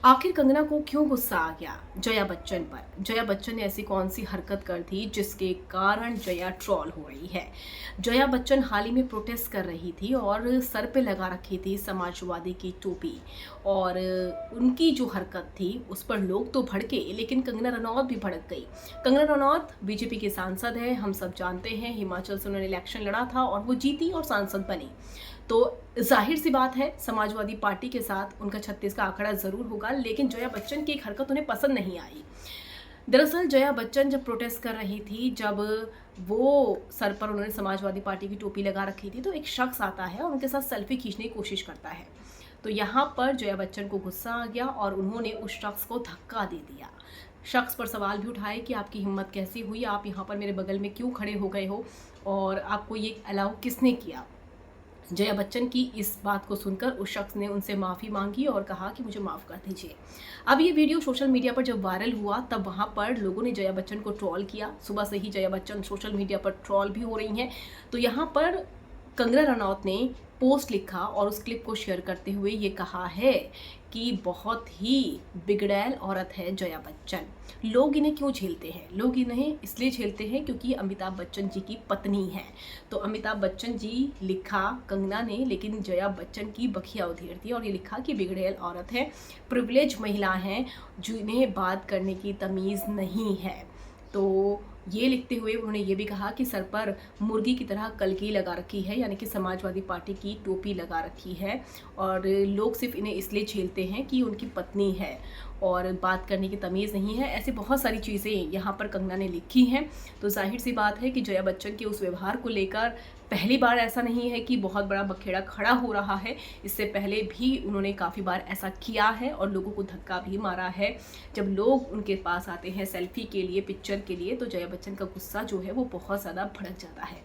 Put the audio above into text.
आखिर कंगना को क्यों गुस्सा आ गया जया बच्चन पर? जया बच्चन ने ऐसी कौन सी हरकत कर दी जिसके कारण जया ट्रोल हो रही है? जया बच्चन हाल ही में प्रोटेस्ट कर रही थी और सर पे लगा रखी थी समाजवादी की टोपी। और उनकी जो हरकत थी उस पर लोग तो भड़के, लेकिन कंगना रनौत भी भड़क गई। कंगना रनौत बीजेपी की सांसद है, हम सब जानते हैं। हिमाचल से उन्होंने इलेक्शन लड़ा था और वो जीती और सांसद बनी। तो जाहिर सी बात है समाजवादी पार्टी के साथ उनका 36 का आंकड़ा जरूर होगा, लेकिन जया बच्चन की एक हरकत उन्हें पसंद नहीं आई। दरअसल जया बच्चन जब प्रोटेस्ट कर रही थी, जब वो सर पर उन्होंने समाजवादी पार्टी की टोपी लगा रखी थी, तो एक शख्स आता है और उनके साथ सेल्फी खींचने की कोशिश करता है। तो यहाँ पर जया बच्चन को गुस्सा आ गया और उन्होंने उस शख्स को धक्का दे दिया। शख्स पर सवाल भी उठाए कि आपकी हिम्मत कैसी हुई, आप यहाँ पर मेरे बगल में क्यों खड़े हो गए हो और आपको ये अलाउ किसने किया। जया बच्चन की इस बात को सुनकर उस शख्स ने उनसे माफ़ी मांगी और कहा कि मुझे माफ़ कर दीजिए। अब ये वीडियो सोशल मीडिया पर जब वायरल हुआ, तब वहाँ पर लोगों ने जया बच्चन को ट्रोल किया। सुबह से ही जया बच्चन सोशल मीडिया पर ट्रोल भी हो रही हैं। तो यहाँ पर कंगना रनौत ने पोस्ट लिखा और उस क्लिप को शेयर करते हुए ये कहा है कि बहुत ही बिगड़ैल औरत है जया बच्चन। लोग इन्हें क्यों झेलते हैं? लोग इन्हें इसलिए झेलते हैं क्योंकि अमिताभ बच्चन जी की पत्नी है। तो अमिताभ बच्चन जी लिखा कंगना ने, लेकिन जया बच्चन की बखिया उधेड़ दी और ये लिखा कि बिगड़ैल औरत है, प्रिविलेज महिला हैं जिन्हें बात करने की तमीज़ नहीं है। तो ये लिखते हुए उन्होंने ये भी कहा कि सर पर मुर्गी की तरह कलगी लगा रखी है, यानी कि समाजवादी पार्टी की टोपी लगा रखी है और लोग सिर्फ इन्हें इसलिए झेलते हैं कि उनकी पत्नी है और बात करने की तमीज़ नहीं है। ऐसे बहुत सारी चीज़ें यहाँ पर कंगना ने लिखी हैं। तो जाहिर सी बात है कि जया बच्चन के उस व्यवहार को लेकर पहली बार ऐसा नहीं है कि बहुत बड़ा बखेड़ा खड़ा हो रहा है। इससे पहले भी उन्होंने काफ़ी बार ऐसा किया है और लोगों को धक्का भी मारा है। जब लोग उनके पास आते हैं सेल्फी के लिए, पिक्चर के लिए, तो जया बच्चन का गुस्सा जो है वो बहुत ज़्यादा भड़क जाता है।